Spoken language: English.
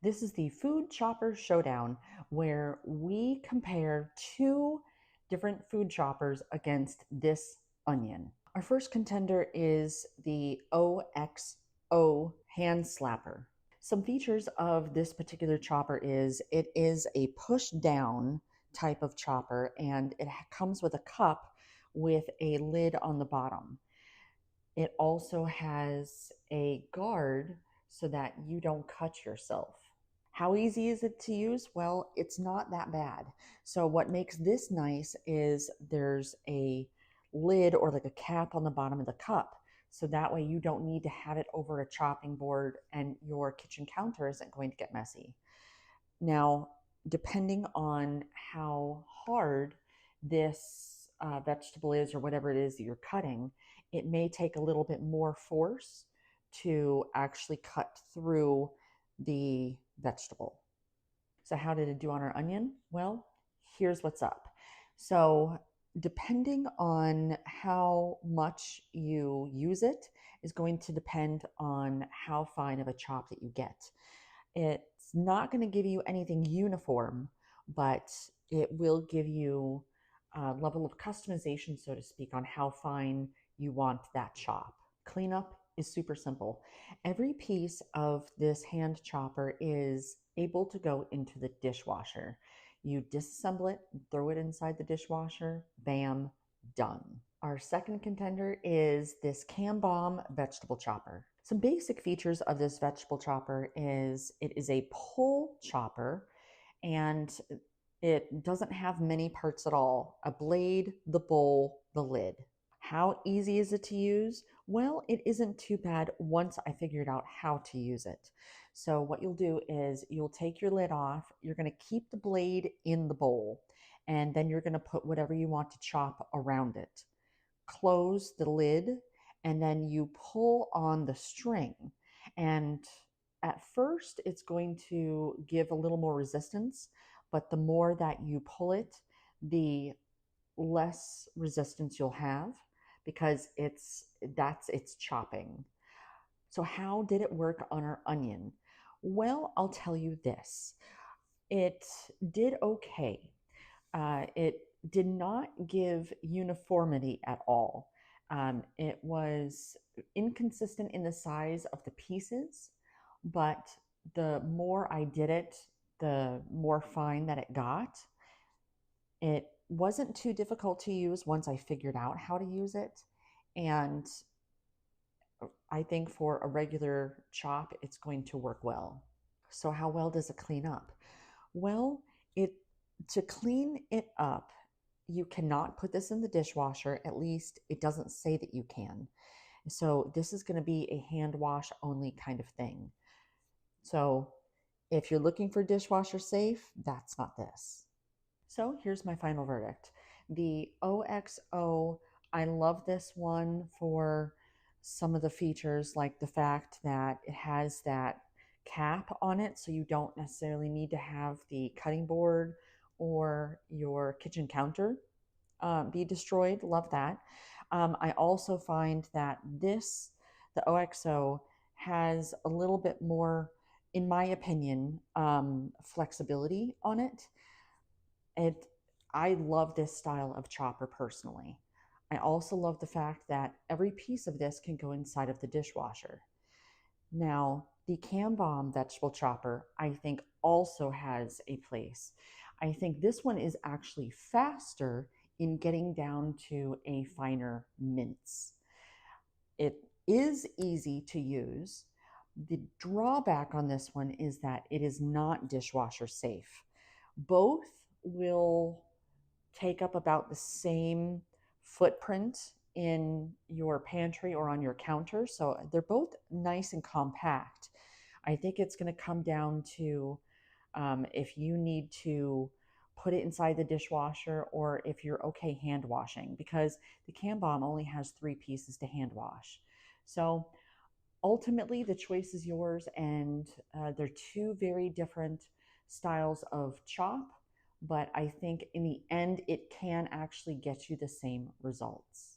This is the Food Chopper Showdown, where we compare two different food choppers against this onion. Our first contender is the OXO Hand Slapper. Some features of this particular chopper is it is a push down type of chopper, and it comes with a cup with a lid on the bottom. It also has a guard so that you don't cut yourself. How easy is it to use? Well, it's not that bad. So what makes this nice is there's a lid or like a cap on the bottom of the cup. So that way you don't need to have it over a chopping board and your kitchen counter isn't going to get messy. Now, depending on how hard this vegetable is or whatever it is that you're cutting, it may take a little bit more force to actually cut through the vegetable. So how did it do on our onion? Well, here's what's up. So depending on how much you use it is going to depend on how fine of a chop that you get. It's not going to give you anything uniform, but it will give you a level of customization, so to speak, on how fine you want that chop. Cleanup is super simple. Every piece of this hand chopper is able to go into the dishwasher. You disassemble it, throw it inside the dishwasher, bam, done. Our second contender is this Cambom vegetable chopper. Some basic features of this vegetable chopper is it is a pull chopper, and it doesn't have many parts at all. A blade, the bowl, the lid. How easy is it to use? Well, it isn't too bad once I figured out how to use it. So what you'll do is you'll take your lid off, you're going to keep the blade in the bowl, and then you're going to put whatever you want to chop around it. Close the lid, and then you pull on the string. And at first, it's going to give a little more resistance, but the more that you pull it, the less resistance you'll have, because that's its chopping. So how did it work on our onion? Well, I'll tell you this. It did okay. It did not give uniformity at all. It was inconsistent in the size of the pieces, but the more I did it, the more fine that it got. It wasn't too difficult to use once I figured out how to use it. And I think for a regular chop, it's going to work well. So how well does it clean up? Well, to clean it up, you cannot put this in the dishwasher. At least it doesn't say that you can. So this is going to be a hand wash only kind of thing. So if you're looking for dishwasher safe, that's not this. So here's my final verdict. The OXO, I love this one for some of the features, like the fact that it has that cap on it, so you don't necessarily need to have the cutting board or your kitchen counter be destroyed. Love that. I also find that the OXO, has a little bit more, in my opinion, flexibility on it. I love this style of chopper personally. I also love the fact that every piece of this can go inside of the dishwasher. Now, the Cambom vegetable chopper, I think, also has a place. I think this one is actually faster in getting down to a finer mince. It is easy to use. The drawback on this one is that it is not dishwasher safe. Both will take up about the same footprint in your pantry or on your counter. So they're both nice and compact. I think it's going to come down to if you need to put it inside the dishwasher or if you're okay hand washing, because the Cambom only has 3 pieces to hand wash. So ultimately, the choice is yours, and they're two very different styles of chop, but I think in the end, it can actually get you the same results.